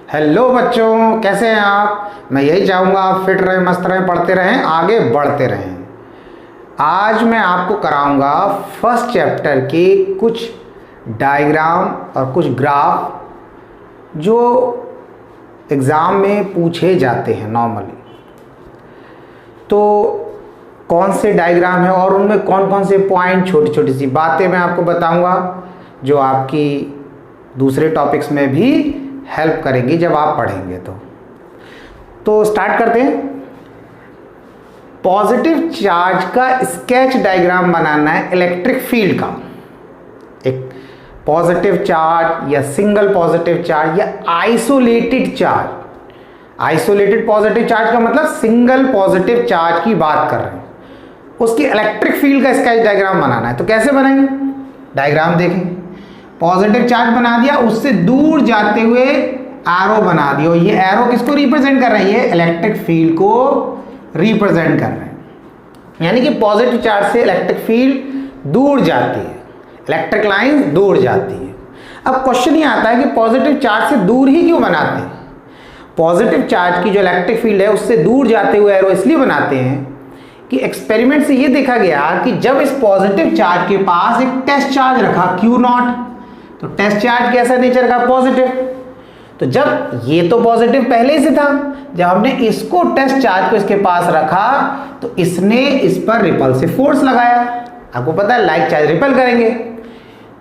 Hello बच्चों, कैसे हैं आप। मैं यही चाहूँगा आप फिट रहें, मस्त रहें, पढ़ते रहें, आगे बढ़ते रहें। आज मैं आपको कराऊँगा फर्स्ट चैप्टर के कुछ डायग्राम और कुछ ग्राफ जो एग्ज़ाम में पूछे जाते हैं नॉर्मली। तो कौन से डायग्राम है और उनमें कौन कौन से पॉइंट, छोटी छोटी सी बातें मैं आपको बताऊँगा जो आपकी दूसरे टॉपिक्स में भी हेल्प करेंगी जब आप पढ़ेंगे। तो स्टार्ट करते हैं। पॉजिटिव चार्ज का स्केच डायग्राम बनाना है इलेक्ट्रिक फील्ड का। एक पॉजिटिव चार्ज या सिंगल पॉजिटिव चार्ज या isolated charge. Isolated positive charge का मतलब सिंगल पॉजिटिव चार्ज की बात कर रहे हैं, उसकी इलेक्ट्रिक फील्ड का स्केच डायग्राम बनाना है। तो कैसे बनाएंगे, डायग्राम देखें। पॉजिटिव चार्ज बना दिया, उससे दूर जाते हुए एरो बना दिया। ये एरो किसको रिप्रेजेंट कर रहे हैं, ये इलेक्ट्रिक फील्ड को रिप्रेजेंट कर रहे हैं। यानी कि पॉजिटिव चार्ज से इलेक्ट्रिक फील्ड दूर जाती है, इलेक्ट्रिक लाइन दूर जाती है। अब क्वेश्चन ये आता है कि पॉजिटिव चार्ज से दूर ही क्यों बनाते हैं। पॉजिटिव चार्ज की जो इलेक्ट्रिक फील्ड है उससे दूर जाते हुए एरो इसलिए बनाते हैं कि एक्सपेरिमेंट से ये देखा गया कि जब इस पॉजिटिव चार्ज के पास एक टेस्ट चार्ज रखा Q0, तो टेस्ट चार्ज कैसा नेचर का, पॉजिटिव। तो जब ये तो पॉजिटिव पहले से था, जब हमने इसको टेस्ट चार्ज को इसके पास रखा तो इसने इस पर रिपल्सिव फोर्स लगाया। आपको पता है लाइक चार्ज रिपल करेंगे।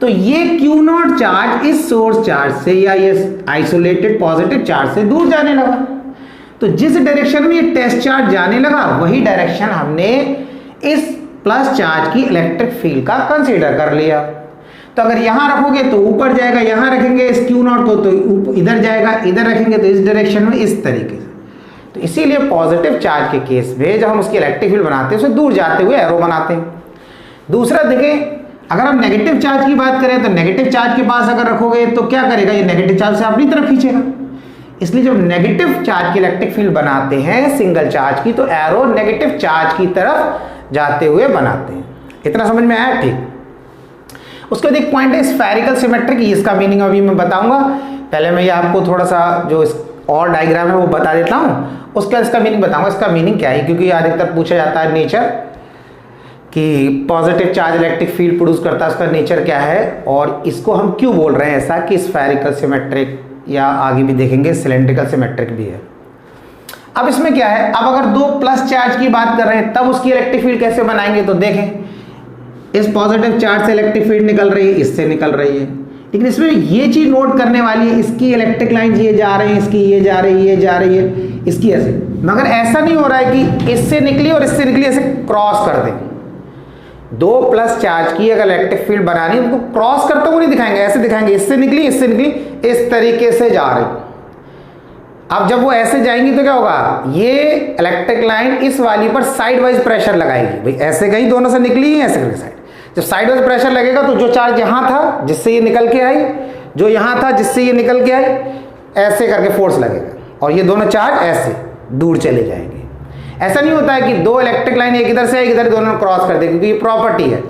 तो ये Q0 चार्ज इस सोर्स चार्ज से या ये आइसोलेटेड पॉजिटिव चार्ज से दूर जाने लगा। तो जिस डायरेक्शन में ये टेस्ट चार्ज जाने लगा वही डायरेक्शन हमने इस प्लस चार्ज की इलेक्ट्रिक फील्ड का कंसीडर कर लिया। तो अगर यहां रखोगे तो ऊपर जाएगा, यहां रखेंगे इस Q0 को तो इधर जाएगा, इधर रखेंगे तो इस डायरेक्शन में, इस तरीके से। तो इसीलिए पॉजिटिव चार्ज के केस में जब हम उसकी इलेक्ट्रिक फील्ड बनाते हैं उसे दूर जाते हुए एरो बनाते हैं। दूसरा देखें, अगर हम नेगेटिव चार्ज की बात करें तो नेगेटिव चार्ज के पास अगर रखोगे तो क्या करेगा, ये नेगेटिव चार्ज से अपनी तरफ खींचेगा। इसलिए जब नेगेटिव चार्ज की इलेक्ट्रिक फील्ड बनाते हैं सिंगल चार्ज की, तो एरो नेगेटिव चार्ज की तरफ जाते हुए बनाते हैं। इतना समझ में आया, ठीक। उसके बाद एक पॉइंट है स्फेरिकल सिमेट्रिक, इसका मीनिंग अभी मैं बताऊंगा। पहले मैं ये आपको थोड़ा सा जो और डायग्राम है वो बता देता हूँ, उसके बाद इसका मीनिंग बताऊंगा। इसका मीनिंग क्या है, क्योंकि अधिकतर पूछा जाता है नेचर कि positive charge electric field produce करता है, उसका नेचर क्या है और इसको हम क्यों बोल रहे हैं ऐसा कि स्फेरिकल सिमेट्रिक, या आगे भी देखेंगे सिलेंड्रिकल सिमेट्रिक भी है। अब इसमें क्या है, अब अगर दो प्लस चार्ज की बात कर रहे हैं तब उसकी इलेक्ट्रिक फील्ड कैसे बनाएंगे। तो देखें, इस पॉजिटिव चार्ज से इलेक्ट्रिक फील्ड निकल रही है, इससे निकल रही है, लेकिन इसमें ये चीज नोट करने वाली है, इसकी इलेक्ट्रिक लाइन ये जा रही है, इसकी ये जा रही है, ये जा रही है, इसकी ऐसे। मगर ऐसा नहीं हो रहा है कि इससे निकली और इससे निकली, ऐसे क्रॉस कर दें। दो प्लस चार्ज की अगर इलेक्ट्रिक फील्ड बनानी है तो क्रॉस करते हुए नहीं दिखाएंगे, ऐसे दिखाएंगे, इससे निकली, इससे निकली, इस तरीके से जा रही। अब जब वो ऐसे जाएंगी तो क्या होगा, ये इलेक्ट्रिक लाइन इस वाली पर साइड वाइज प्रेशर लगाएगी। भाई ऐसे गई, दोनों से निकली, ऐसे करके साइड। जब साइड वाइज प्रेशर लगेगा तो जो चार्ज यहां था जिससे ये निकल के आई, जो यहां था जिससे ये निकल के आई, ऐसे करके फोर्स लगेगा और ये दोनों चार्ज ऐसे दूर चले जाएंगे। ऐसा नहीं होता है कि दो इलेक्ट्रिक लाइन एक इधर से एक इधर, दोनों क्रॉस कर दे, क्योंकि ये प्रॉपर्टी है,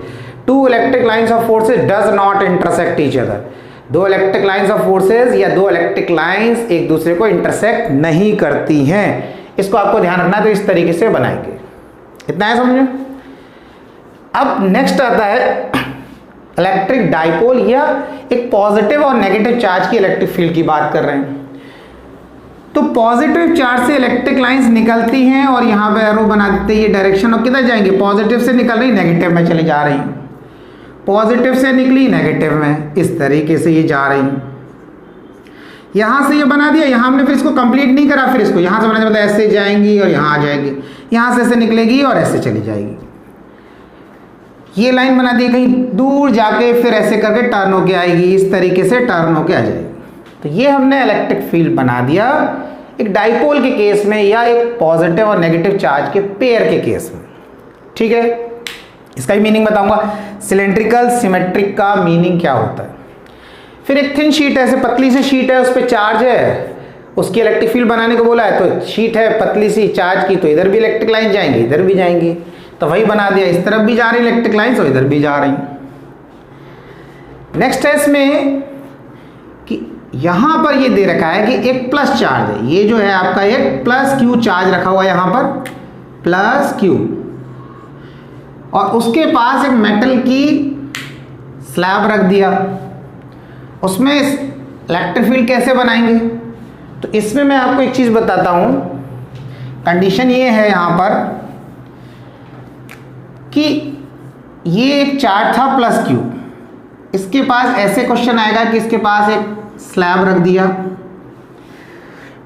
two electric lines of forces does not intersect each other. दो इलेक्ट्रिक लाइंस ऑफ फोर्सेस या दो इलेक्ट्रिक लाइंस एक दूसरे को इंटरसेक्ट नहीं करती हैं। इसको आपको ध्यान रखना, तो इस तरीके से बनाएंगे। इतना है समझ में। अब नेक्स्ट आता है इलेक्ट्रिक डाइपोल, या एक पॉजिटिव और नेगेटिव चार्ज की इलेक्ट्रिक फील्ड की बात कर रहे हैं। तो पॉजिटिव चार्ज से इलेक्ट्रिक लाइंस निकलती हैं और यहां पे एरो बना देते हैं, ये डायरेक्शन अब किधर जाएंगे, पॉजिटिव से निकल रही नेगेटिव में चली जा रही, पॉजिटिव से निकली नेगेटिव में, इस तरीके से ये जा रही। यहां से ये बना दिया, यहां हमने फिर इसको कंप्लीट नहीं करा, फिर इसको यहां से बनाने मतलब ऐसे जाएंगी और यहां आ जाएगी, यहां से ऐसे निकलेगी और ऐसे चली जाएगी। ये लाइन बना दी, कहीं दूर जाके फिर ऐसे करके टर्न होके आएगी, इस तरीके से टर्न होके आ जाएगी। तो ये हमने इलेक्ट्रिक फील्ड बना दिया एक डाइपोल के केस में या एक पॉजिटिव और नेगेटिव चार्ज के पेयर के केस में, ठीक है। इसका ही मीनिंग बताऊंगा। सिलेंड्रिकल सिमेट्रिक का मीनिंग क्या होता है। फिर एक थिन शीट है, ऐसे पतली सी शीट है, उस पर चार्ज है, उसकी इलेक्ट्रिक फील्ड बनाने को बोला है, तो शीट है पतली सी चार्ज की, तो इधर भी इलेक्ट्रिक लाइन जाएंगी, इधर भी जाएंगी, तो वही बना दिया, इस तरफ भी जा रही इलेक्ट्रिक लाइन, तो इधर भी जा रही। नेक्स्ट है इसमें कि यहाँ पर ये दे रखा है कि एक प्लस चार्ज है, ये जो है आपका एक प्लस क्यू चार्ज रखा हुआ है यहाँ पर, प्लस क्यू, और उसके पास एक मेटल की स्लैब रख दिया। उसमें इलेक्ट्रिक फील्ड कैसे बनाएंगे? तो इसमें मैं आपको एक चीज़ बताता हूँ। कंडीशन ये है यहाँ पर कि ये एक चार्ज था प्लस क्यू, इसके पास ऐसे क्वेश्चन आएगा कि इसके पास एक स्लैब रख दिया,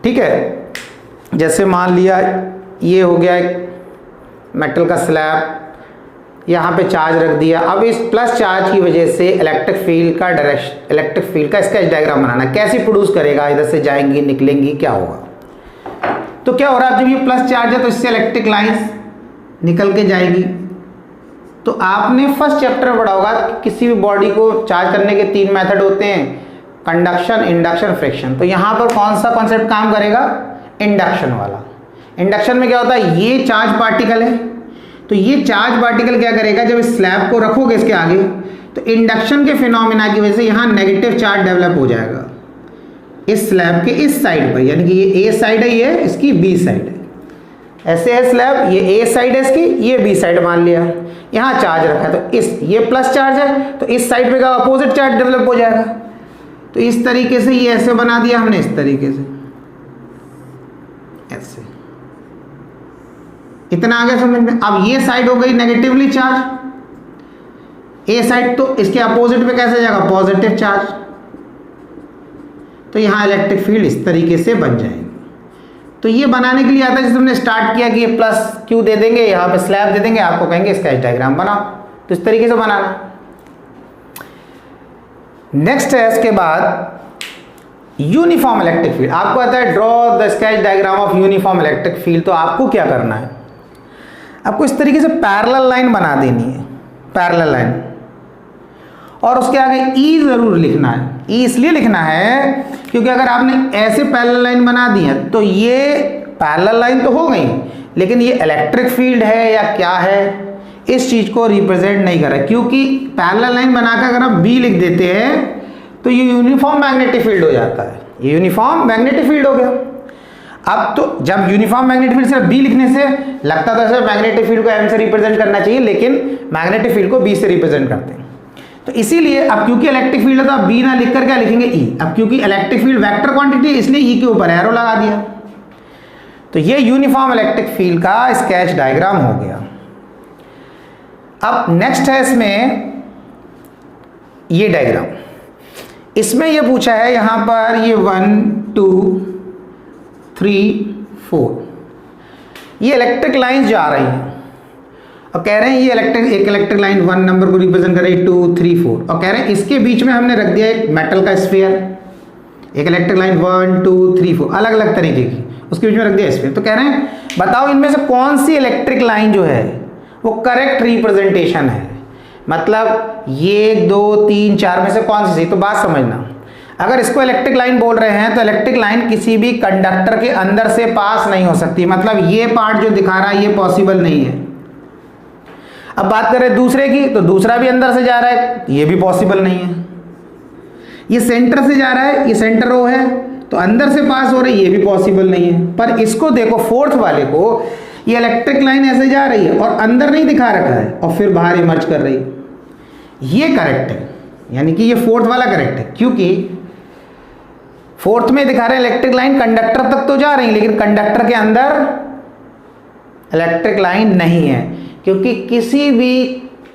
ठीक है। जैसे मान लिया ये हो गया एक मेटल का स्लैब, यहाँ पे चार्ज रख दिया। अब इस प्लस चार्ज की वजह से इलेक्ट्रिक फील्ड का डायरेक्शन, इलेक्ट्रिक फील्ड का स्केच डायग्राम बनाना, कैसे प्रोड्यूस करेगा, इधर से जाएंगी निकलेंगी, क्या होगा। तो क्या हो रहा है, जब ये प्लस चार्ज है तो इससे इलेक्ट्रिक लाइंस निकल के जाएगी। तो आपने फर्स्ट चैप्टर पढ़ा होगा कि किसी भी बॉडी को चार्ज करने के 3 मेथड होते हैं, कंडक्शन, इंडक्शन, फ्रिक्शन। तो यहाँ पर कौन सा कॉन्सेप्ट काम करेगा? इंडक्शन वाला। इंडक्शन में क्या होता है, ये चार्ज पार्टिकल है, तो ये चार्ज पार्टिकल क्या करेगा, जब इस स्लैब को रखोगे इसके आगे, तो इंडक्शन के फिनोमिना की वजह से यहाँ नेगेटिव चार्ज डेवलप हो जाएगा इस स्लैब के इस साइड पर, यानी कि ये ए साइड है, ये इसकी बी साइड है। ऐसे है स्लैब, ये ए साइड है इसकी, ये बी साइड मान लिया, यहाँ चार्ज रखा है, तो इस ये प्लस चार्ज है, तो इस साइड पे का अपोजिट चार्ज डेवलप हो जाएगा। तो इस तरीके से ये ऐसे बना दिया हमने, इस तरीके से ऐसे, इतना आगे समझ में। अब ये साइड हो गई नेगेटिवली चार्ज, ए साइड, तो इसके अपोजिट पे कैसे जाएगा, पॉजिटिव चार्ज। तो यहाँ इलेक्ट्रिक फील्ड इस तरीके से बन जाएगी। तो ये बनाने के लिए आता है, जैसे हमने स्टार्ट किया कि ये प्लस क्यू दे देंगे, यहाँ पे स्लैब दे देंगे, आपको कहेंगे स्केच डायग्राम बनाओ, तो इस तरीके से बनाना। नेक्स्ट है इसके बाद यूनिफॉर्म इलेक्ट्रिक फील्ड। आपको आता है draw the sketch diagram of uniform electric field. तो आपको क्या करना है, आपको इस तरीके से पैरेलल लाइन बना देनी है, पैरेलल लाइन, और उसके आगे ई जरूर लिखना है। ई इसलिए लिखना है क्योंकि अगर आपने ऐसे पैरेलल लाइन बना दी है तो ये पैरेलल लाइन तो हो गई, लेकिन ये इलेक्ट्रिक फील्ड है या क्या है, इस चीज को रिप्रेजेंट नहीं कर रहा है। क्योंकि पैरेलल लाइन बनाकर अगर आप बी लिख देते हैं तो ये यूनिफॉर्म मैग्नेटिक फील्ड हो जाता है, ये यूनिफॉर्म मैग्नेटिक फील्ड हो गया। अब तो जब यूनिफॉर्म मैग्नेटिक फील्ड सिर्फ बी लिखने से लगता था सिर्फ मैग्नेटिक फील्ड को एम से रिप्रेजेंट करना चाहिए, लेकिन मैग्नेटिक फील्ड को बी से रिप्रेजेंट करते हैं। तो इसीलिए अब क्योंकि इलेक्ट्रिक फील्ड है तो आप बी ना लिखकर क्या लिखेंगे, ई। अब क्योंकि इलेक्ट्रिक फील्ड वेक्टर क्वांटिटी है इसलिए ई के ऊपर एरो लगा दिया। तो ये यूनिफॉर्म इलेक्ट्रिक फील्ड का स्केच डायग्राम हो गया। अब नेक्स्ट है इसमें ये डायग्राम, इसमें ये पूछा है यहां पर ये 1 2 3 4 ये इलेक्ट्रिक लाइंस जा रही हैं और कह रहे हैं ये एक इलेक्ट्रिक लाइन 1 नंबर को रिप्रेजेंट कर रही है, 2 3 4, और कह रहे हैं इसके बीच में हमने रख दिया एक मेटल का स्फीयर, एक इलेक्ट्रिक लाइन 1 2 3 4 अलग अलग तरीके की, उसके बीच में रख दिया स्फीयर। तो कह रहे हैं बताओ इनमें से कौन सी इलेक्ट्रिक लाइन जो है वो करेक्ट रिप्रेजेंटेशन है, मतलब ये 1 2 3 4 में से कौन सी। तो बात समझना, अगर इसको इलेक्ट्रिक लाइन बोल रहे हैं तो इलेक्ट्रिक लाइन किसी भी कंडक्टर के अंदर से पास नहीं हो सकती, मतलब ये पार्ट जो दिखा रहा है ये पॉसिबल नहीं है। अब बात करें दूसरे की, तो दूसरा भी अंदर से जा रहा है, ये भी पॉसिबल नहीं है। ये सेंटर से जा रहा है, ये सेंटर रो है, तो अंदर से पास हो रही है, ये भी पॉसिबल नहीं है। पर इसको देखो फोर्थ वाले को, ये इलेक्ट्रिक लाइन ऐसे जा रही है और अंदर नहीं दिखा रखा है और फिर बाहर इमर्ज कर रही है, ये करेक्ट है, यानी कि ये फोर्थ वाला करेक्ट है। क्योंकि फोर्थ में दिखा रहे हैं इलेक्ट्रिक लाइन कंडक्टर तक तो जा रही है, लेकिन कंडक्टर के अंदर इलेक्ट्रिक लाइन नहीं है, क्योंकि किसी भी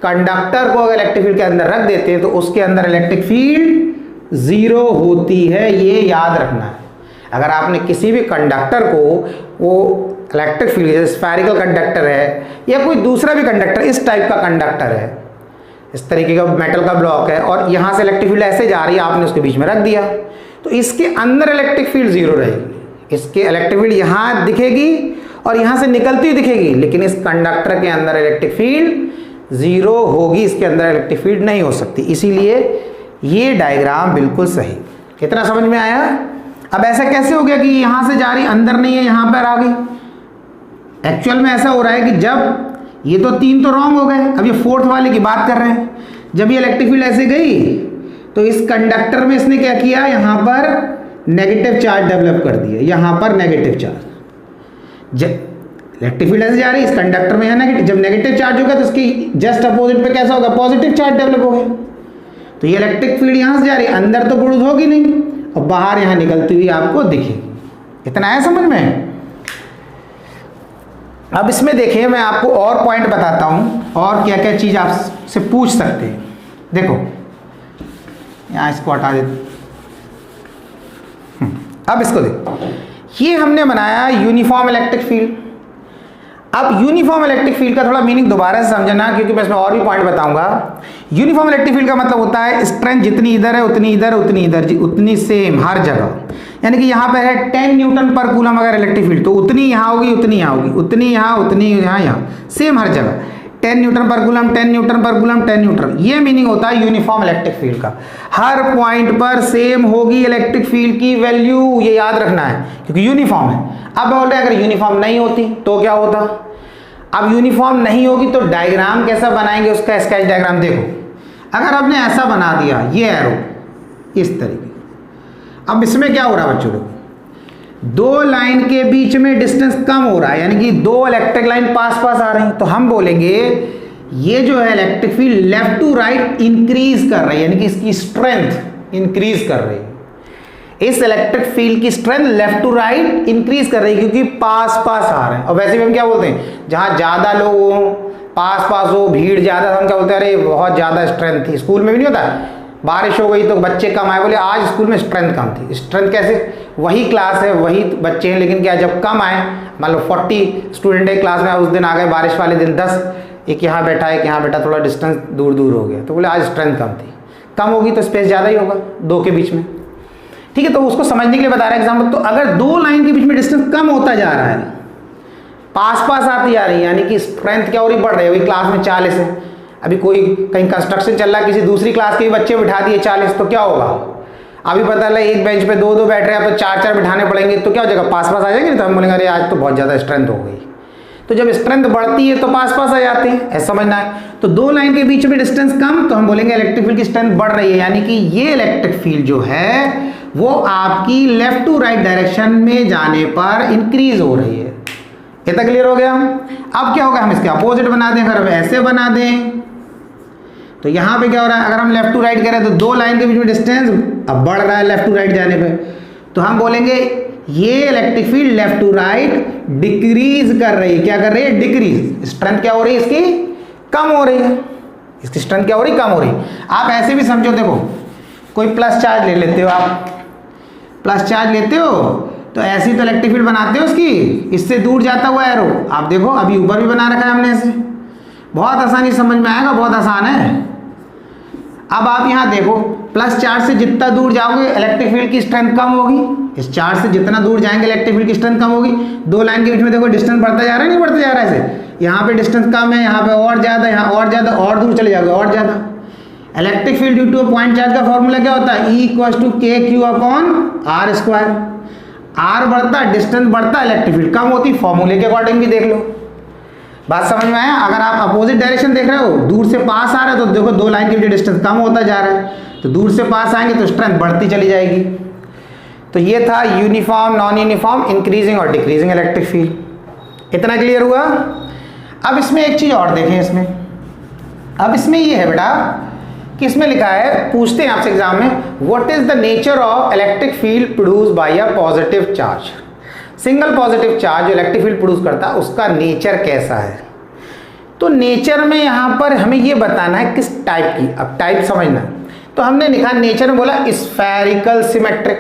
कंडक्टर को अगर इलेक्ट्रिक फील्ड के अंदर रख देते हैं तो उसके अंदर इलेक्ट्रिक फील्ड 0 होती है, ये याद रखना है। अगर आपने किसी भी कंडक्टर को, वो इलेक्ट्रिक फील्ड जैसे स्फेरिकल कंडक्टर है या कोई दूसरा भी कंडक्टर, इस टाइप का कंडक्टर है, इस तरीके का मेटल का ब्लॉक है और यहाँ से इलेक्ट्रिक फील्ड ऐसे जा रही है, आपने उसके बीच में रख दिया, तो इसके अंदर इलेक्ट्रिक फील्ड 0 रहेगी। इसके इलेक्ट्रिक फील्ड यहाँ दिखेगी और यहाँ से निकलती हुई दिखेगी, लेकिन इस कंडक्टर के अंदर इलेक्ट्रिक फील्ड 0 होगी, इसके अंदर इलेक्ट्रिक फील्ड नहीं हो सकती। इसीलिए ये डायग्राम बिल्कुल सही। कितना समझ में आया? अब ऐसा कैसे हो गया कि यहाँ से जा रही अंदर नहीं है, यहाँ पर आ गई। एक्चुअल में ऐसा हो रहा है कि जब ये तो 3 तो रॉन्ग हो गए, अब ये फोर्थ वाले की बात कर रहे हैं। जब ये इलेक्ट्रिक फील्ड ऐसे गई तो इस कंडक्टर में इसने क्या किया, यहां पर नेगेटिव चार्ज डेवलप कर दिया, यहां पर नेगेटिव चार्ज। इलेक्ट्रिक फील्ड ऐसे जा रही है, इस कंडक्टर में है नेगेटिव, जब नेगेटिव चार्ज होगा तो उसकी जस्ट अपोजिट पे कैसा होगा, पॉजिटिव चार्ज डेवलप हो गया। तो ये इलेक्ट्रिक फील्ड यहां से जा रही है, अंदर तो प्रोड्यूस होगी नहीं और बाहर यहां निकलती हुई आपको दिखेगी। इतना है समझ में। अब इसमें देखिए मैं आपको और पॉइंट बताता हूं और क्या क्या चीज आपसे पूछ सकते हैं। देखो यहां इसको हटा देते, अब इसको देखो, ये हमने बनाया यूनिफॉर्म इलेक्ट्रिक फील्ड। अब यूनिफॉर्म इलेक्ट्रिक फील्ड का थोड़ा मीनिंग दोबारा से समझना, क्योंकि मैं इसमें और भी पॉइंट बताऊंगा। यूनिफॉर्म इलेक्ट्रिक फील्ड का मतलब होता है स्ट्रेंथ जितनी इधर है उतनी इधर, उतनी इधर, उतनी सेम हर जगह। यानी कि यहाँ पे है 10 न्यूटन पर कूलम अगर इलेक्ट्रिक फील्ड, तो उतनी यहाँ होगी, उतनी यहाँ होगी, उतनी यहाँ, उतनी यहाँ, यहाँ सेम हर जगह 10 न्यूटन पर कूलम, 10 न्यूटन पर कूलम, 10 न्यूटन। ये मीनिंग होता है यूनिफॉर्म इलेक्ट्रिक फील्ड का। हर पॉइंट पर सेम होगी इलेक्ट्रिक फील्ड की वैल्यू, ये याद रखना है क्योंकि यूनिफॉर्म है। अब बोल रहे हैं अगर यूनिफॉर्म नहीं होती तो क्या होता। अब यूनिफॉर्म नहीं होगी तो डायग्राम कैसा बनाएंगे, उसका स्केच डायग्राम देखो। अगर आपने ऐसा बना दिया ये एरो इस तरीके, अब इसमें क्या हो रहा है बच्चों, दो लाइन के बीच में डिस्टेंस कम हो रहा है, यानी कि दो इलेक्ट्रिक लाइन पास पास आ रही हैं, तो हम बोलेंगे ये जो है electric field left to right increase कर रही है, यानी कि इसकी स्ट्रेंथ इंक्रीज कर रही है। इस इलेक्ट्रिक फील्ड की strength left to right increase कर रही है क्योंकि पास पास आ रहे हैं। और वैसे भी हम क्या बोलते हैं, जहां ज्यादा लोग हो, पास पास हो, भीड़ ज्यादा, हम क्या बोलते हैं, अरे बहुत ज्यादा स्ट्रेंथ थी। स्कूल में भी नहीं होता, बारिश हो गई तो बच्चे कम आए, बोले आज स्कूल में स्ट्रेंथ कम थी। स्ट्रेंथ कैसे, वही क्लास है वही बच्चे हैं, लेकिन क्या जब कम आए, मान लो 40 स्टूडेंट एक क्लास में, उस दिन आ गए बारिश वाले दिन 10, एक यहाँ बैठा एक यहाँ बैठा, थोड़ा डिस्टेंस दूर दूर हो गया, तो बोले आज स्ट्रेंथ कम थी। कम होगी तो स्पेस ज़्यादा ही होगा दो के बीच में, ठीक है। तो उसको समझने के लिए बता रहे हैं एग्जाम्पल। तो अगर दो लाइन के बीच में डिस्टेंस कम होता जा रहा है, पास पास आती जा रही है, यानी कि स्ट्रेंथ क्या हो रही, बढ़ रही है। अभी क्लास में 40 है, अभी कोई कहीं कंस्ट्रक्शन चल रहा है, किसी दूसरी क्लास के भी बच्चे बिठा दिए 40, तो क्या होगा, अभी पता लगा एक बेंच पे दो दो बैठ रहे हैं, तो 4 4 बिठाने पड़ेंगे, तो क्या हो जाएगा, पास पास आ जाएंगे। तो हम बोलेंगे अरे आज तो बहुत ज़्यादा स्ट्रेंथ हो गई। तो जब स्ट्रेंथ बढ़ती है तो पास पास आ जाते हैं, ऐसा समझना है। तो दो लाइन के बीच में डिस्टेंस कम, तो हम बोलेंगे इलेक्ट्रिक फील्ड की स्ट्रेंथ बढ़ रही है, यानी कि ये इलेक्ट्रिक फील्ड जो है वो आपकी लेफ्ट टू राइट डायरेक्शन में जाने पर इंक्रीज हो रही है। इतना क्लियर हो गया। अब क्या होगा, हम इसके अपोजिट बना दें, अगर हम ऐसे बना दें तो यहां पे क्या हो रहा है, अगर हम लेफ्ट टू राइट करें तो दो लाइन के बीच में डिस्टेंस अब बढ़ रहा है लेफ्ट टू राइट जाने पे, तो हम बोलेंगे ये electric field left to right decrease कर रही है। क्या कर रही है, डिक्रीज। स्ट्रेंथ क्या हो रही है इसकी, कम हो रही है। इसकी स्ट्रेंथ क्या हो रही है, कम हो रही है। आप ऐसे भी समझो, देखो कोई प्लस चार्ज ले लेते हो, आप प्लस चार्ज लेते हो तो ऐसी तो इलेक्ट्रिक फील्ड बनाते हो उसकी, इससे दूर जाता हुआ एरो, आप देखो अभी ऊपर भी बना रखा है हमने ऐसे, बहुत आसानी समझ में आएगा, बहुत आसान है। अब आप यहाँ देखो, प्लस चार्ज से जितना दूर जाओगे इलेक्ट्रिक फील्ड की स्ट्रेंथ कम होगी, इस चार्ज से जितना दूर जाएंगे इलेक्ट्रिक फील्ड की स्ट्रेंथ कम होगी। दो लाइन के बीच में देखो डिस्टेंस बढ़ता जा रहा है, नहीं बढ़ता जा रहा है ऐसे, यहाँ पे डिस्टेंस कम है, यहाँ पे और ज़्यादा, यहाँ और ज़्यादा, और दूर चले जाओगे और ज़्यादा। Electric field due to point charge का फॉर्मूला क्या होता है, E=KQ/R²। आर बढ़ता डिस्टेंस बढ़ता, इलेक्ट्रिक फील्ड कम होती, फॉर्मूले के अकॉर्डिंग भी देख लो। बात समझ में आया। अगर आप अपोजिट डायरेक्शन देख रहे हो, दूर से पास आ रहे हो, तो देखो दो लाइन के बीच डिस्टेंस कम होता जा रहा है, तो दूर से पास आएंगे तो स्ट्रेंथ बढ़ती चली जाएगी। तो ये था यूनिफॉर्म, नॉन यूनिफॉर्म, इंक्रीजिंग और डिक्रीजिंग इलेक्ट्रिक फील्ड। इतना क्लियर हुआ। अब इसमें एक चीज और देखें, इसमें अब इसमें ये है बेटा कि इसमें लिखा है, पूछते हैं आपसे एग्जाम में, what is the nature of electric field produce by a positive charge. Single positive charge जो इलेक्ट्रिक फील्ड प्रोड्यूस करता है उसका नेचर कैसा है। तो नेचर में यहां पर हमें ये बताना है किस टाइप की। अब टाइप समझना, तो हमने लिखा नेचर में बोला spherical symmetric.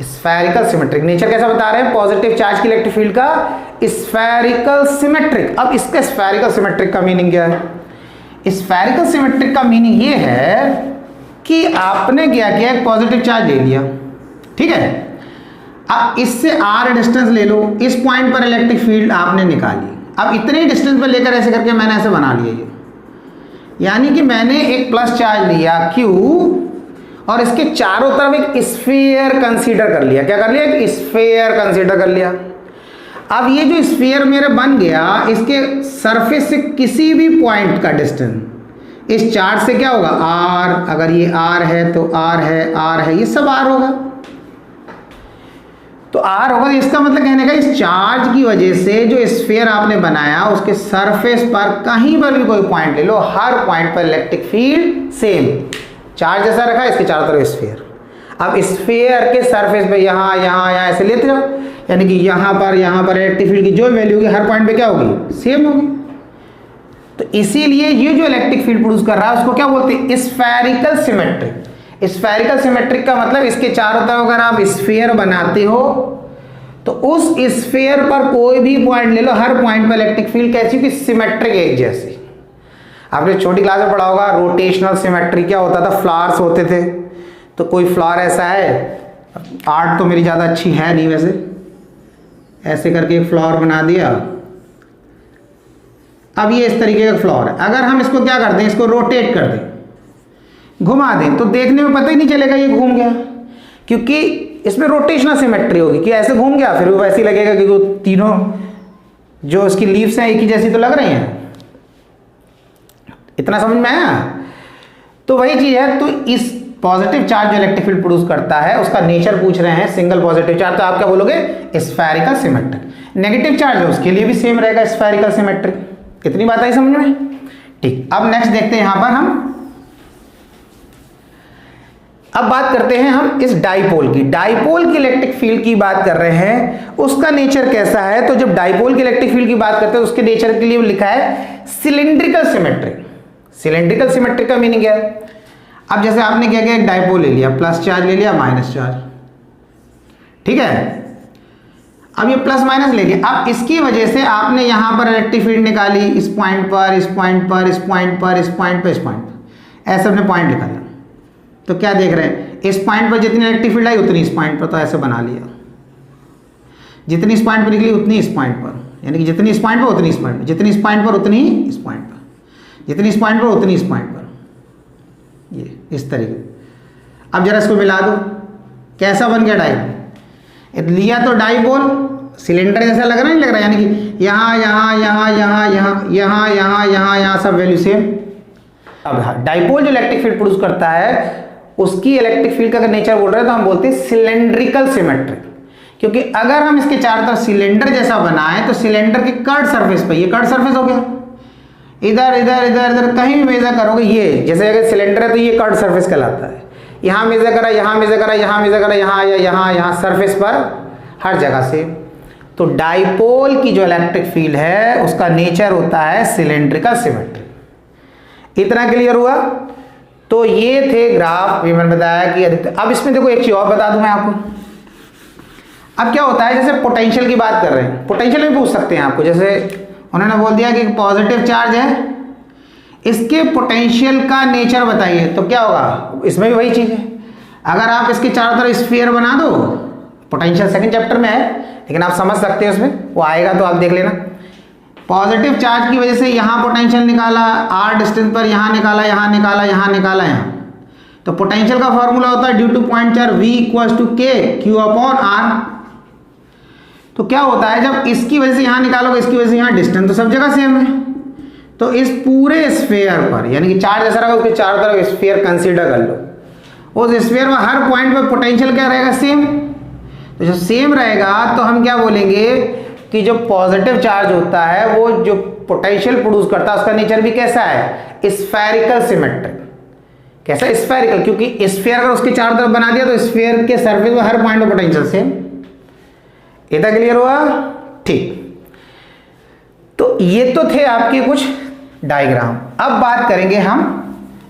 Spherical symmetric nature कैसा बता रहे हैं पॉजिटिव चार्ज की इलेक्ट्रिक फील्ड का, स्फेरिकल सिमेट्रिक। अब इसका स्फेरिकल सिमेट्रिक का मीनिंग क्या है। स्फेरिकल सिमेट्रिक का मीनिंग ये है कि आपने क्या किया, एक पॉजिटिव चार्ज ले लिया, ठीक है। अब इससे r डिस्टेंस ले लो, इस पॉइंट पर इलेक्ट्रिक फील्ड आपने निकाली। अब इतने डिस्टेंस पर लेकर ऐसे करके मैंने ऐसे बना लिया ये, यानी कि मैंने एक प्लस चार्ज लिया Q और इसके चारों तरफ एक स्फीयर कंसीडर कर लिया। क्या कर लिया, एक स्फीयर कंसीडर कर लिया। अब ये जो स्फीयर मेरे बन गया, इसके सरफेस से किसी भी पॉइंट का डिस्टेंस, इस चार्ज से क्या होगा, R, अगर ये R है तो R है, ये सब R होगा। तो R होगा, इसका मतलब कहने का इस चार्ज की वजह से जो स्फीयर आपने बनाया उसके सरफेस पर कहीं पर भी कोई पॉइंट ले लो, हर पॉइंट पर इलेक्ट्रिक फील्ड सेम, चार्ज जैसा रखा है, इसके चारों तरफ स्फीयर। अब स्फीयर के सरफेस पे यहाँ ऐसे लेते जाओ, यानी कि यहाँ पर इलेक्ट्रिक फील्ड की जो वैल्यू होगी हर पॉइंट पे क्या होगी, सेम होगी। तो इसीलिए ये जो इलेक्ट्रिक फील्ड प्रोड्यूस कर रहा है उसको क्या बोलते हैं, स्फेरिकल सिमेट्रिक। स्फेरिकल सिमेट्रिक का मतलब इसके चारों तरफ अगर आप स्फीयर बनाते हो तो उस स्फीयर पर कोई भी पॉइंट ले लो, हर पॉइंट पर इलेक्ट्रिक फील्ड कैसी होगी, सिमेट्रिक, एक जैसी। आपने छोटी क्लास में पढ़ा होगा रोटेशनल सिमेट्री क्या होता था, फ्लावर्स होते थे। तो कोई फ्लावर ऐसा है, आर्ट तो मेरी ज़्यादा अच्छी है नहीं वैसे, ऐसे करके एक फ्लावर बना दिया। अब ये इस तरीके का फ्लावर है, अगर हम इसको क्या कर दें, इसको रोटेट कर दें, घुमा दें, तो देखने में पता ही नहीं चलेगा ये घूम गया, क्योंकि इसमें रोटेशनल सिमेट्री होगी कि ऐसे घूम गया, फिर वो वैसे ही लगेगा कि वो तीनों जो इसकी लीव्स हैं एक ही जैसी तो लग रही हैं। इतना समझ में आया? तो वही चीज है। तो इस पॉजिटिव चार्ज जो इलेक्ट्रिक फील्ड प्रोड्यूस करता है उसका नेचर पूछ रहे हैं, सिंगल पॉजिटिव चार्ज, तो आप क्या बोलोगे, स्फेरिकल सिमेट्रिक। नेगेटिव चार्ज है उसके लिए भी सेम रहेगा, स्फेरिकल सिमेट्रिक। कितनी बात आई समझ में? ठीक, अब नेक्स्ट देखते हैं यहां पर हम, अब बात करते हैं हम इस डाइपोल की। डाइपोल की इलेक्ट्रिक फील्ड की बात कर रहे हैं, उसका नेचर कैसा है। तो जब डाइपोल की इलेक्ट्रिक फील्ड की बात करते हैं उसके नेचर के लिए लिखा है सिलेंड्रिकल सिमेट्रिक। सिलेंड्रिकल सिमेट्रिक का मीनिंग क्या है, अब जैसे आपने क्या किया, एक डाइपोल ले लिया, प्लस चार्ज ले लिया, माइनस चार्ज, ठीक है। अब ये प्लस माइनस ले लिया, अब इसकी वजह से आपने यहां पर इलेक्ट्रिक फील्ड निकाली, इस पॉइंट पर, इस पॉइंट पर, इस पॉइंट पर, इस पॉइंट पर, इस पॉइंट पर, ऐसे हमने पॉइंट निकाला। तो क्या देख रहे हैं, इस पॉइंट पर जितनी इलेक्ट्रिक फील्ड आई उतनी इस पॉइंट पर, तो ऐसे बना लिया। जितनी इस पॉइंट पर निकली उतनी इस पॉइंट पर, यानी कि जितनी इस पॉइंट पर उतनी इस पॉइंट पर, जितनी इस पॉइंट पर उतनी इस पॉइंट पर, जितनी इस पॉइंट पर उतनी इस पॉइंट पर, ये इस तरीके। अब जरा इसको मिला दो, कैसा बन गया डाइपोल। लिया तो डाइपोल सिलेंडर जैसा लग रहा नहीं लग रहा, यानी कि यहाँ यहाँ यहाँ यहाँ यहाँ यहाँ यहाँ यहाँ यहाँ सब वैल्यू सेम। अब डाइपोल जो इलेक्ट्रिक फील्ड प्रोड्यूस करता है उसकी इलेक्ट्रिक फील्ड का अगर नेचर बोल रहे हैं तो हम बोलते हैं सिलेंड्रिकल सिमेट्रिक, क्योंकि अगर हम इसके चारों तरफ सिलेंडर जैसा बनाएं तो सिलेंडर के कर्ड सरफेस पे, ये कर्ड सरफेस हो गया, इधर इधर इधर इधर कहीं भी मेजर करोगे, ये जैसे अगर सिलेंडर है तो ये कर्ड सरफेस कहलाता है। यहाँ मेजर करा, यहाँ मेजर करा, यहाँ मेजर करा, यहाँ या यहाँ सरफेस पर हर जगह से। तो डाइपोल की जो इलेक्ट्रिक फील्ड है उसका नेचर होता है सिलेंड्रिकल सिमेट्रिक। इतना क्लियर हुआ? तो ये थे ग्राफ, भी मैंने बताया कि अधिकतर। अब इसमें देखो एक चीज और बता दूं मैं आपको। अब क्या होता है, जैसे पोटेंशियल की बात कर रहे हैं, पोटेंशियल में पूछ सकते हैं आपको, जैसे उन्होंने बोल दिया कि पॉजिटिव चार्ज है, इसके पोटेंशियल का नेचर बताइए, तो क्या होगा, इसमें भी वही चीज है। अगर आप इसके चारों तरफ स्फीयर बना दो, पोटेंशियल सेकंड चैप्टर में है लेकिन आप समझ सकते हैं, उसमें वो आएगा तो आप देख लेना। पॉजिटिव चार्ज की वजह से यहाँ पोटेंशियल निकाला, r डिस्टेंस पर यहाँ निकाला, यहाँ निकाला, यहाँ निकाला, यहाँ। तो पोटेंशियल का फॉर्मूला होता है due to point charge v equals to k q upon r। तो क्या होता है, जब इसकी वजह से यहाँ निकालोगे, इसकी वजह से यहाँ, डिस्टेंस तो सब जगह सेम है, तो इस पूरे स्फीयर पर, यानी कि चार्ज जैसा रहा उसके चारों तरफ स्फीयर कंसीडर कर लो, उस स्फीयर में हर पॉइंट पर पोटेंशियल क्या रहेगा, सेम। तो जो सेम रहेगा तो हम क्या बोलेंगे कि जो पॉजिटिव चार्ज होता है वो जो पोटेंशियल प्रोड्यूस करता है उसका नेचर भी कैसा है, स्फेरिकल सिमेट्रिक। कैसा, स्फेरिकल, क्योंकि स्फीयर अगर उसके चारों तरफ बना दिया तो स्फीयर के सरफेस में हर पॉइंट पर पोटेंशियल सेम। इतना क्लियर हुआ? ठीक। तो ये तो थे आपके कुछ डायग्राम। अब बात करेंगे हम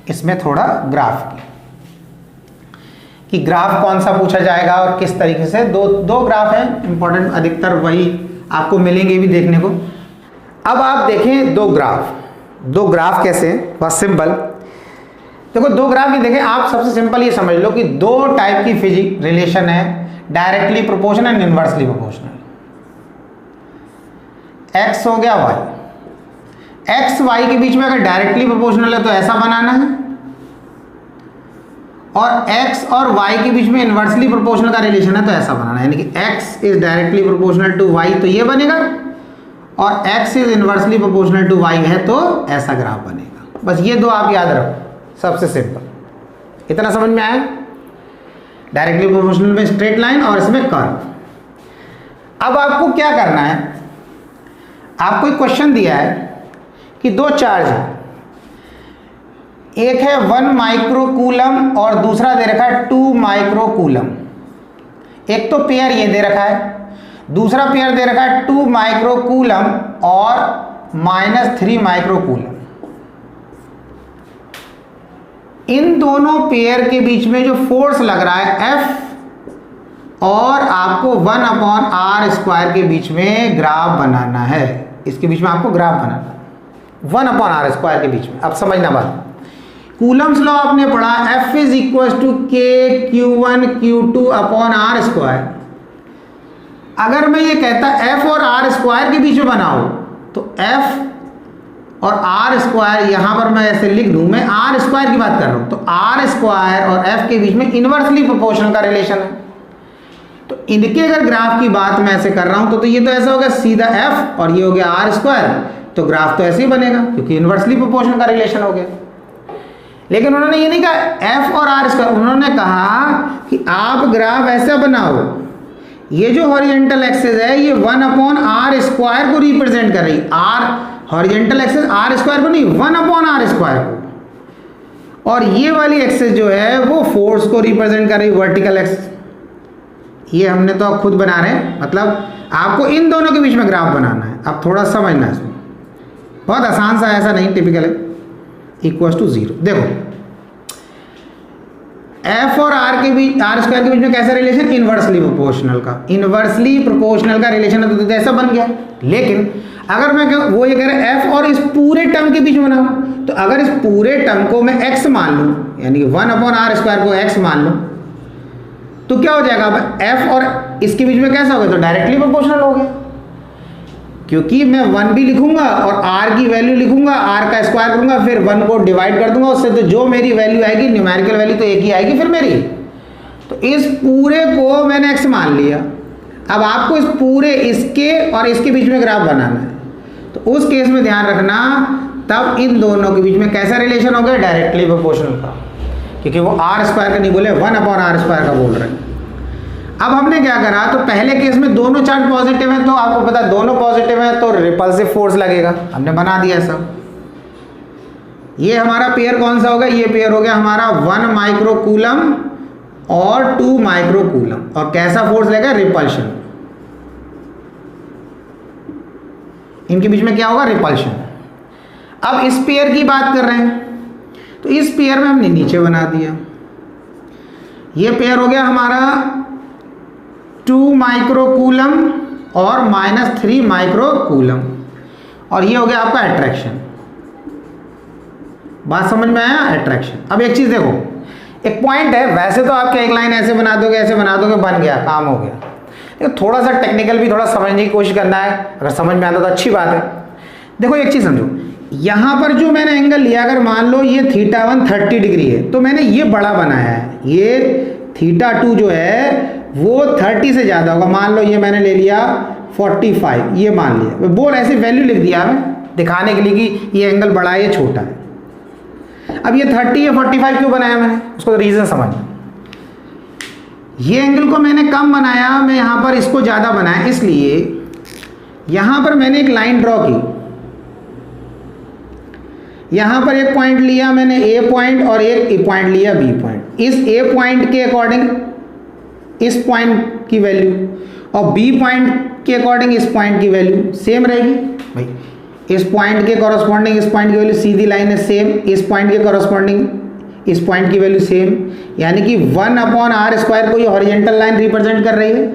इसमें थोड़ा ग्राफ की, कि ग्राफ कौन सा पूछा जाएगा और किस तरीके से। दो ग्राफ हैं इंपॉर्टेंट, अधिकतर वही आपको मिलेंगे भी देखने को। अब आप देखें दो ग्राफ कैसे, बहुत सिंपल। देखो दो ग्राफ ही देखें आप, सबसे सिंपल ये समझ लो कि दो टाइप की फिजिक रिलेशन है, directly proportional and inversely proportional. x हो गया y, x y के बीच में अगर डायरेक्टली प्रोपोर्शनल है तो ऐसा बनाना है, और x और y के बीच में इनवर्सली प्रोपोर्शनल का रिलेशन है तो ऐसा बनाना है, यानी कि x is directly proportional to y तो ये बनेगा, और x is inversely proportional to y है तो ऐसा ग्राफ बनेगा। बस ये दो आप याद रखो, सबसे सिंपल। इतना समझ में आया? डायरेक्टली प्रोपोर्शनल में स्ट्रेट लाइन और इसमें कर्व। अब आपको क्या करना है, आपको एक क्वेश्चन दिया है कि दो चार्ज है, एक है 1 माइक्रोकूलम और दूसरा दे रखा है 2 माइक्रोकूलम। एक तो पेयर ये दे रखा है, दूसरा पेयर दे रखा है 2 माइक्रोकूलम और -3 माइक्रोकूलम। इन दोनों पेयर के बीच में जो फोर्स लग रहा है F, और आपको 1/r² के बीच में ग्राफ बनाना है। इसके बीच में आपको ग्राफ बनाना है 1/r² के बीच में। अब समझना बात, कूलम्स लॉ आपने पढ़ा, F = K Q1 Q2/r²। अगर मैं ये कहता F और r² के बीच में बनाओ तो F और r² यहां पर मैं ऐसे लिख दूं, मैं r² की बात कर रहा हूं, तो r² और F के बीच में इनवर्सली प्रोपोर्शनल का रिलेशन है। तो इनके अगर ग्राफ की बात मैं ऐसे कर रहा हूं तो ये तो ऐसा हो गया सीधा F और ये हो गया r², तो ग्राफ तो ऐसे ही बनेगा क्योंकि इनवर्सली प्रोपोर्शनल का रिलेशन हो गया। लेकिन उन्होंने ये नहीं कहा F और r², उन्होंने कहा कि आप ग्राफ ऐसा बनाओ, ये जो हॉरिजॉन्टल एक्सिस है ये 1/r² को रिप्रेजेंट कर रही, हॉरिजॉन्टल एक्सिस r² को नहीं, 1/r² को, और ये वाली एक्सिस जो है वो फोर्स को रिप्रेजेंट कर रही, वर्टिकल एक्सिस। ये हमने तो खुद बना रहे हैं, मतलब आपको इन दोनों के बीच में ग्राफ बनाना है। अब थोड़ा समझना है इसमें, बहुत आसान सा, ऐसा नहीं टिपिकल है। =0। देखो F और r² के बीच में कैसा रिलेशन, इनवर्सली प्रोपोर्शनल का। इनवर्सली प्रोपोर्शनल का रिलेशन है तो ऐसा बन गया। लेकिन अगर मैं वो ये कह रहा है F और इस पूरे टर्म के बीच में बनाऊं, तो अगर इस पूरे टर्म को मैं x मान लूं, यानी 1/r² को x मान लूं, तो क्या हो जाएगा, अब F और इसके बीच में कैसा हो गया, तो डायरेक्टली प्रोपोर्शनल हो गया, क्योंकि मैं 1 भी लिखूंगा और r की वैल्यू लिखूंगा, r का स्क्वायर करूंगा, फिर 1 को डिवाइड कर दूंगा उससे, तो जो मेरी वैल्यू आएगी, न्यूमेरिकल वैल्यू तो एक ही आएगी फिर मेरी। तो इस पूरे को मैंने x मान लिया। अब आपको इस पूरे इसके और इसके बीच में ग्राफ बनाना है, तो उस केस में ध्यान रखना, तब इन दोनों के बीच में कैसा रिलेशन हो गया, डायरेक्टली प्रोपोर्शनल का, क्योंकि वो r² का नहीं बोले, 1/r² का बोल रहे हैं। अब हमने क्या करा, तो पहले केस में दोनों चार्ज पॉजिटिव हैं, तो आपको पता है दोनों पॉजिटिव हैं तो रिपल्सिव फोर्स लगेगा, हमने बना दिया सब। ये हमारा पेयर कौन सा होगा, ये पेयर हो गया हमारा 1 माइक्रोकूलम और 2 माइक्रोकूलम, और कैसा फोर्स लगेगा, रिपल्शन। इनके बीच में क्या होगा, रिपल्शन। अब इस पेयर की बात कर रहे हैं, तो इस पेयर में हमने नीचे बना दिया, ये पेयर हो गया हमारा 2 माइक्रोकूलम और -3 माइक्रोकूलम, और ये हो गया आपका अट्रैक्शन। बात समझ में आया, अट्रैक्शन। अब एक चीज देखो, एक पॉइंट है, वैसे तो आपके एक लाइन ऐसे बना दोगे, ऐसे बना दोगे, बन गया, काम हो गया। लेकिन थोड़ा सा टेक्निकल भी थोड़ा समझने की कोशिश करना है, अगर समझ में आता तो अच्छी बात है। देखो एक चीज समझो, यहां पर जो मैंने एंगल लिया, अगर मान लो ये θ1 30 डिग्री है, तो मैंने ये बड़ा बनाया है, ये θ2 जो है वो 30 से ज्यादा होगा। मान लो ये मैंने ले लिया 45, ये मान लिया, मैं बोल ऐसे वैल्यू लिख दिया मैं दिखाने के लिए कि ये एंगल बड़ा है, ये छोटा है। अब ये 30 या 45 क्यों बनाया मैंने, उसको रीजन समझना। ये एंगल को मैंने कम बनाया, मैं यहां पर इसको ज्यादा बनाया, इसलिए यहां पर मैंने एक लाइन ड्रॉ की, यहां पर एक पॉइंट लिया मैंने ए पॉइंट और एक पॉइंट लिया बी पॉइंट। इस ए पॉइंट के अकॉर्डिंग इस पॉइंट की वैल्यू और बी पॉइंट के अकॉर्डिंग इस पॉइंट की वैल्यू सेम रहेगी भाई। इस पॉइंट के कॉरस्पॉन्डिंग इस पॉइंट की वैल्यू, सीधी लाइन है सेम, इस पॉइंट के कॉरस्पॉन्डिंग इस पॉइंट की वैल्यू सेम, यानी कि 1/r² को ये हॉरिजॉन्टल लाइन रिप्रेजेंट कर रही है।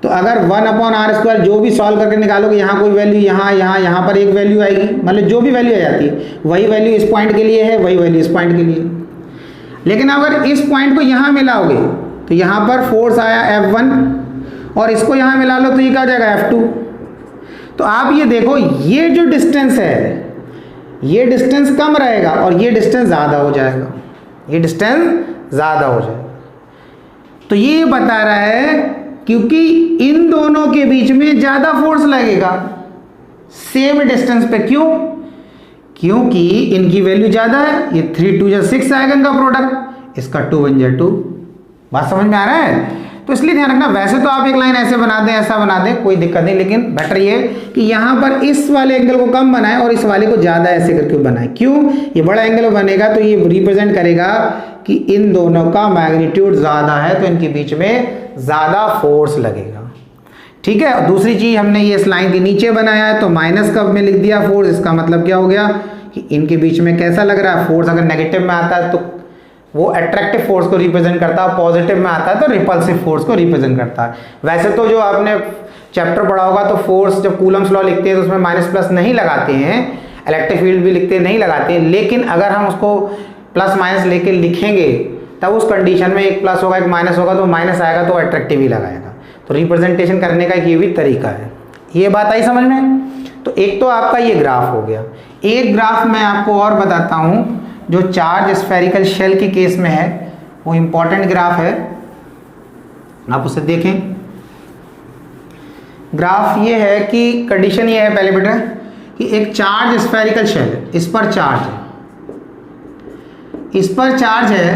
तो अगर 1/r² जो भी सॉल्व करके निकालोगे, यहाँ कोई वैल्यू, यहाँ पर एक वैल्यू आएगी, मतलब जो भी वैल्यू आ जाती है वही वैल्यू इस पॉइंट के लिए है, वही वैल्यू इस पॉइंट के लिए। लेकिन अगर इस पॉइंट को यहाँ मिलाओगे तो यहाँ पर फोर्स आया F1 और इसको यहाँ मिला लो तो ये क्या हो जाएगा, F2। तो आप ये देखो, ये जो डिस्टेंस है ये डिस्टेंस कम रहेगा और ये डिस्टेंस ज़्यादा हो जाएगा, ये डिस्टेंस ज़्यादा हो जाएगा। तो ये बता रहा है क्योंकि इन दोनों के बीच में ज़्यादा फोर्स लगेगा सेम डिस्टेंस पे। क्यों? क्योंकि इनकी वैल्यू ज़्यादा है, ये 3 2 6 आएगा इनका प्रोडक्ट, इसका 2 1 2। बात समझ में आ रहा है? तो इसलिए ध्यान रखना, वैसे तो आप एक लाइन ऐसे बना दें, ऐसा बना दें, कोई दिक्कत नहीं, लेकिन बेटर ये कि यहाँ पर इस वाले एंगल को कम बनाएं और इस वाले को ज़्यादा ऐसे करके बनाएं। क्यों? ये बड़ा एंगल बनेगा तो ये रिप्रेजेंट करेगा कि इन दोनों का मैग्नीट्यूड ज़्यादा है, तो इनके बीच में ज़्यादा फोर्स लगेगा। ठीक है। और दूसरी चीज़, हमने ये इस लाइन के नीचे बनाया है तो माइनस कब में लिख दिया फोर्स, इसका मतलब क्या हो गया कि इनके बीच में कैसा लग रहा है फोर्स। अगर नेगेटिव में आता है तो वो अट्रैक्टिव फोर्स को रिप्रेजेंट करता है, पॉजिटिव में आता है तो रिपल्सिव फोर्स को रिप्रेजेंट करता है। वैसे तो जो आपने चैप्टर पढ़ा होगा तो फोर्स जब कूलम्स लॉ लिखते हैं तो उसमें माइनस प्लस नहीं लगाते हैं, इलेक्ट्रिक फील्ड भी लिखते नहीं लगाते हैं, लेकिन अगर हम उसको प्लस माइनस लेके लिखेंगे तब उस कंडीशन में एक प्लस होगा एक माइनस होगा, तो माइनस आएगा तो अट्रैक्टिव ही लगाएगा। तो रिप्रेजेंटेशन करने का ये भी तरीका है। ये बात आई समझ में? तो एक तो आपका ये ग्राफ हो गया। एक ग्राफ मैं आपको और बताता हूँ जो चार्ज स्फेरिकल शेल के केस में है, वो इंपॉर्टेंट ग्राफ है, आप उसे देखें। ग्राफ ये है कि कंडीशन ये है पहले बेटा कि एक चार्ज स्फेरिकल शेल है, इस पर चार्ज है, इस पर चार्ज है,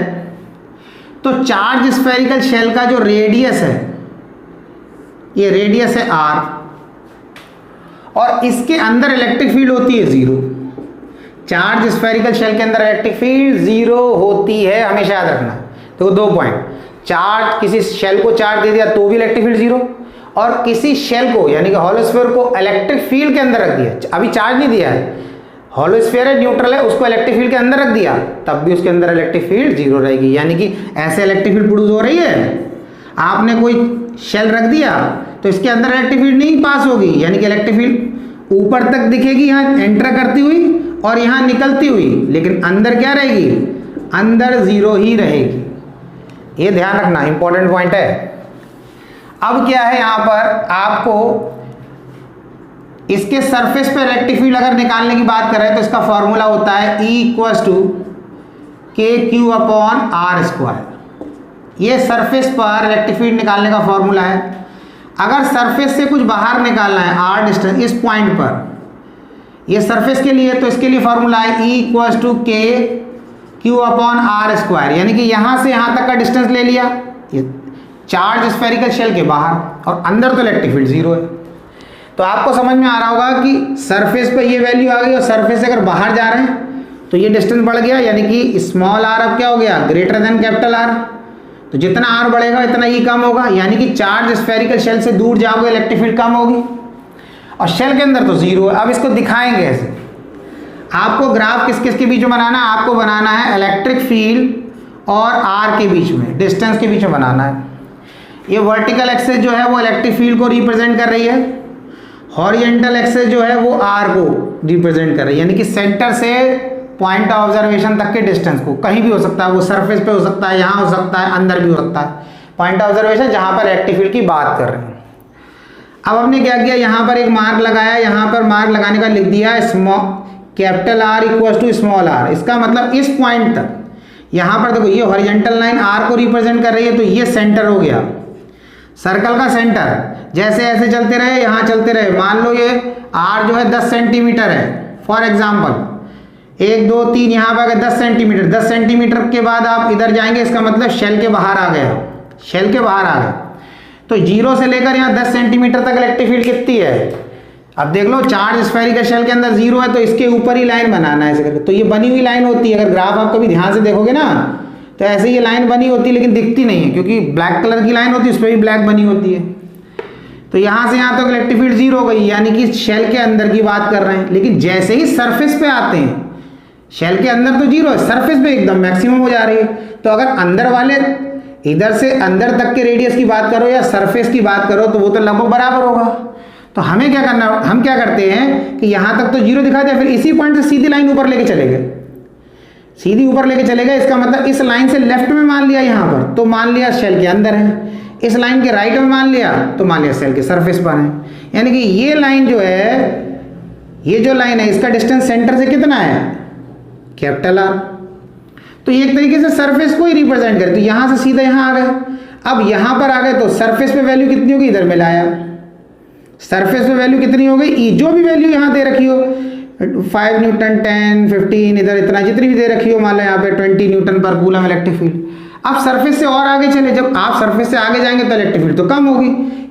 तो चार्ज स्फेरिकल शेल का जो रेडियस है, ये रेडियस है r, और इसके अंदर इलेक्ट्रिक फील्ड होती है 0। चार्ज स्फेरिकल शेल के अंदर इलेक्ट्रिक फील्ड 0 होती है, हमेशा याद रखना। देखो 2 पॉइंट, चार्ज किसी शेल को चार्ज दे दिया तो भी इलेक्ट्रिक फील्ड 0, और किसी शेल को यानी कि हॉलो स्फीयर को इलेक्ट्रिक फील्ड के अंदर रख दिया, अभी चार्ज नहीं दिया है, हॉलो स्फीयर है, न्यूट्रल है, उसको इलेक्ट्रिक फील्ड के अंदर रख दिया, तब भी उसके अंदर इलेक्ट्रिक फील्ड 0 रहेगी। यानी कि ऐसे इलेक्ट्रिक फील्ड प्रोड्यूस हो रही है, आपने कोई शेल रख दिया तो इसके अंदर इलेक्ट्रिक फील्ड नहीं पास होगी, यानी कि इलेक्ट्रिक फील्ड ऊपर तक दिखेगी यहाँ एंटर करती हुई और यहाँ निकलती हुई, लेकिन अंदर क्या रहेगी, अंदर 0 ही रहेगी। ये ध्यान रखना, इंपॉर्टेंट पॉइंट है। अब क्या है, यहाँ पर आपको इसके सरफेस पे इलेक्ट्रिक फील्ड अगर निकालने की बात करें तो इसका फॉर्मूला होता है E = KQ/R²। ये सरफेस पर इलेक्ट्रिक फील्ड निकालने का फॉर्मूला है। अगर सरफेस से कुछ बाहर निकालना है r डिस्टेंस, इस पॉइंट पर, ये सरफेस के लिए, तो इसके लिए फॉर्मूला है E = KQ/R², यानी कि यहाँ से यहाँ तक का डिस्टेंस ले लिया, ये चार्ज स्फेरिकल शेल के बाहर, और अंदर तो इलेक्ट्रिक फील्ड 0 है। तो आपको समझ में आ रहा होगा कि सरफेस पे ये वैल्यू आ गई और सरफेस से अगर बाहर जा रहे हैं तो ये डिस्टेंस बढ़ गया, यानी कि स्मॉल r अब क्या हो गया, ग्रेटर देन कैपिटल R। तो जितना r बढ़ेगा इतना E कम होगा, यानी कि चार्ज स्फेरिकल शेल से दूर जाओगे इलेक्ट्रिक फील्ड कम होगी, और शेल के अंदर तो 0 है। अब इसको दिखाएंगे ऐसे, आपको ग्राफ किस किस के बीच में बनाना है, आपको बनाना है इलेक्ट्रिक फील्ड और r के बीच में, डिस्टेंस के बीच में बनाना है। ये वर्टिकल एक्सेस जो है वो इलेक्ट्रिक फील्ड को रिप्रेजेंट कर रही है, हॉरिजेंटल एक्सेस जो है वो r को रिप्रेजेंट कर रही है, यानी कि सेंटर से पॉइंट ऑफ ऑब्जर्वेशन तक के डिस्टेंस को, कहीं भी हो सकता है, वो सरफेस पे हो सकता है, यहाँ हो सकता है, अंदर भी हो सकता है, पॉइंट ऑफ ऑब्जर्वेशन जहाँ पर इलेक्ट्रिक फील्ड की बात कर रहे हैं। अब हमने क्या किया, यहाँ पर एक मार्क लगाया, यहाँ पर मार्क लगाने का लिख दिया कैपिटल R = स्मॉल r। इसका मतलब इस पॉइंट तक, यहाँ पर देखो ये हॉरिजेंटल लाइन r को रिप्रेजेंट कर रही है, तो ये सेंटर हो गया, सर्कल का सेंटर। जैसे ऐसे चलते रहे, यहाँ चलते रहे, मान लो ये r जो है 10 सेंटीमीटर है, फॉर एग्जाम्पल 1 2 3, यहाँ पर अगर 10 सेंटीमीटर, 10 सेंटीमीटर के बाद आप इधर जाएंगे, इसका मतलब शेल के बाहर आ गया, शेल के बाहर आ गया। तो 0 से लेकर यहाँ 10 सेंटीमीटर तक इलेक्ट्रिक फील्ड कितनी है, अब देख लो, चार्ज स्फेरिकल शेल के अंदर 0 है तो इसके ऊपर ही लाइन बनाना है ऐसे करके। तो ये बनी हुई लाइन होती है, अगर ग्राफ आप कभी ध्यान से देखोगे ना तो ऐसे ये लाइन बनी होती है, लेकिन दिखती नहीं है क्योंकि ब्लैक कलर की लाइन होती है, उस पर भी ब्लैक बनी होती है। तो यहाँ से यहाँ तक इलेक्ट्रिक फील्ड 0 हो गई, यानी कि शेल के अंदर की बात कर रहे हैं। लेकिन जैसे ही सरफेस पे आते हैं, शेल के अंदर तो 0 है, सरफेस पे एकदम मैक्सिमम हो जा रही है। तो अगर अंदर वाले इधर से अंदर तक के रेडियस की बात करो या सरफेस की बात करो तो वो तो लगभग बराबर होगा। तो हमें क्या करना, हम क्या करते हैं कि यहाँ तक तो 0 दिखा दिया, फिर इसी पॉइंट से सीधी लाइन ऊपर लेके चले गए, सीधी ऊपर लेके चले गए। इसका मतलब इस लाइन से लेफ्ट में मान लिया यहाँ पर, तो मान लिया शेल के अंदर है, इस लाइन के राइट में मान लिया तो मान लिया शेल के सरफेस पर है। यानी कि ये लाइन जो है, ये जो लाइन है, इसका डिस्टेंस सेंटर से कितना है, कैपिटल R। तो ये एक तरीके से सरफेस को ही रिप्रेजेंट करती है। यहाँ से सीधा यहाँ आ गए, अब यहाँ पर आ गए तो सरफेस पे वैल्यू कितनी होगी, इधर मिलाया, सरफेस पे वैल्यू कितनी हो गई, जो भी वैल्यू यहाँ दे रखी हो, 5 न्यूटन, 10, 15, इधर इतना जितनी भी दे रखी हो, मान लो यहाँ पे 20 न्यूटन पर कूलम इलेक्ट्रिक फील्ड। अब सरफेस से और आगे चले, जब आप सरफेस से आगे जाएंगे तो इलेक्ट्रिक फील्ड तो कम होगी,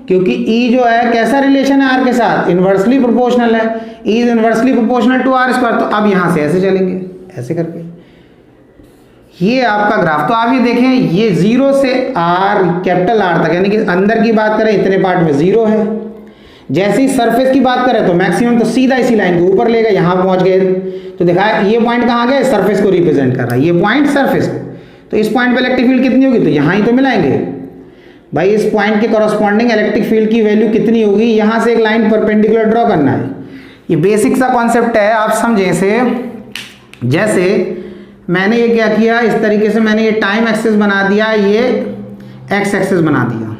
क्योंकि ई जो है कैसा रिलेशन है आर के साथ, इन्वर्सली प्रोपोर्शनल है, E is inversely proportional to R square. तो अब यहाँ से ऐसे चलेंगे, ऐसे करके ये आपका ग्राफ। तो आप ये देखें, ये 0 से आर, कैपिटल आर तक, यानी कि अंदर की बात करें इतने पार्ट में 0 है। जैसे ही सरफेस की बात करें तो मैक्सिमम तो सीधा इसी लाइन को ऊपर लेगा, यहाँ पहुंच गए तो देखा ये पॉइंट कहाँ गए, सरफेस को रिप्रेजेंट कर रहा है, ये पॉइंट सरफेस को। तो इस पॉइंट पे इलेक्ट्रिक फील्ड कितनी होगी, तो यहाँ ही तो मिलाएंगे भाई, इस पॉइंट के कॉरस्पॉन्डिंग इलेक्ट्रिक फील्ड की वैल्यू कितनी होगी, यहाँ से एक लाइन परपेंडिकुलर ड्रॉ करना है। ये बेसिक सा कॉन्सेप्ट है, आप समझें इसे। जैसे मैंने ये क्या किया, इस तरीके से मैंने ये टाइम एक्सिस बना दिया, ये एक्स एक्सिस बना दिया।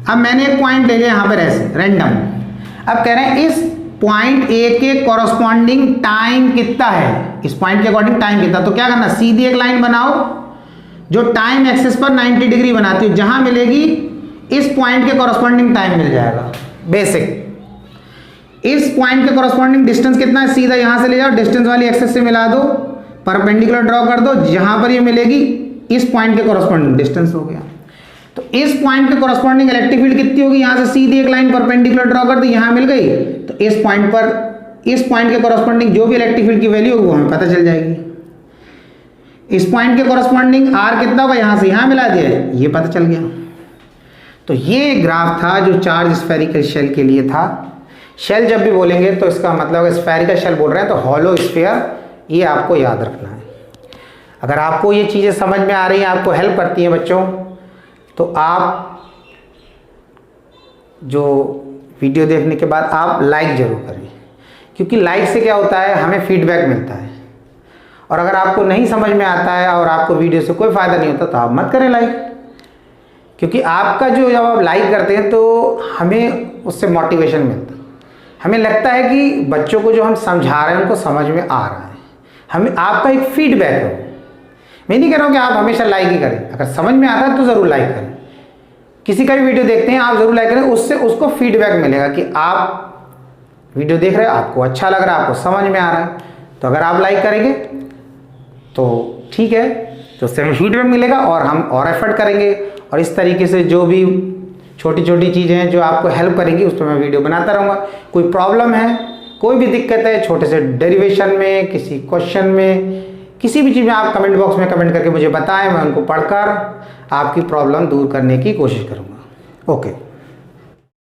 अब मैंने एक पॉइंट ले लिया यहाँ पर ऐसे रैंडम। अब कह रहे हैं इस पॉइंट ए के कॉरस्पॉन्डिंग टाइम कितना है, इस पॉइंट के अकॉर्डिंग टाइम कितना। तो क्या करना, सीधी एक लाइन बनाओ जो टाइम एक्सिस पर 90 डिग्री बनाती हो, जहां मिलेगी इस पॉइंट के कॉरस्पॉन्डिंग टाइम मिल जाएगा। बेसिक इस पॉइंट के कॉरस्पॉन्डिंग डिस्टेंस कितना है, सीधा यहां से ले जाओ, डिस्टेंस वाली एक्सिस से मिला दो, परपेंडिकुलर ड्रॉ कर दो, जहां पर ये मिलेगी इस पॉइंट के कॉरस्पॉन्डिंग डिस्टेंस हो गया। तो इस पॉइंट के कॉरस्पॉन्डिंग इलेक्ट्रिक फील्ड कितनी होगी, यहां से सीधी एक लाइन परपेंडिकुलर ड्रॉ कर दी, यहां मिल गई। तो इस पॉइंट पर इस पॉइंट के कॉरस्पॉन्डिंग जो भी इलेक्ट्रिक फील्ड की वैल्यू होगी वो हमें पता चल जाएगी। इस पॉइंट के कॉरस्पॉन्डिंग आर कितना होगा, यहां से यहां मिला दिया, ये पता चल गया। तो ये ग्राफ था जो चार्ज स्फेरिकल शेल के लिए था। शेल जब भी बोलेंगे तो इसका मतलब स्फेरिकल शेल बोल रहे हैं तो हॉलो स्फीयर, ये आपको याद रखना है। अगर आपको ये चीज़ें समझ में आ रही हैं, आपको हेल्प करती हैं बच्चों, तो आप जो वीडियो देखने के बाद आप लाइक ज़रूर करें, क्योंकि लाइक से क्या होता है, हमें फीडबैक मिलता है। और अगर आपको नहीं समझ में आता है और आपको वीडियो से कोई फ़ायदा नहीं होता तो आप मत करें लाइक, क्योंकि आपका जो जब आप लाइक करते हैं तो हमें उससे मोटिवेशन मिलता है, हमें लगता है कि बच्चों को जो हम समझा रहे हैं उनको समझ में आ रहा है, हमें आपका एक फीडबैक हो। मैं नहीं कह रहा हूँ कि आप हमेशा लाइक ही करें, अगर समझ में आता है तो ज़रूर लाइक करें। किसी का भी वीडियो देखते हैं आप ज़रूर लाइक करें, उससे उसको फीडबैक मिलेगा कि आप वीडियो देख रहे हैं, आपको अच्छा लग रहा है, आपको समझ में आ रहा है। तो अगर आप लाइक करेंगे तो ठीक है, तो उससे हमें फीडबैक मिलेगा और हम और एफर्ट करेंगे, और इस तरीके से जो भी छोटी छोटी चीज़ें हैं जो आपको हेल्प करेंगी उस पर मैं वीडियो बनाता रहूँगा। कोई प्रॉब्लम है, कोई भी दिक्कत है, छोटे से डेरिवेशन में, किसी क्वेश्चन में, किसी भी चीज़ में, आप कमेंट बॉक्स में कमेंट करके मुझे बताएं, मैं उनको पढ़कर आपकी प्रॉब्लम दूर करने की कोशिश करूँगा। ओके।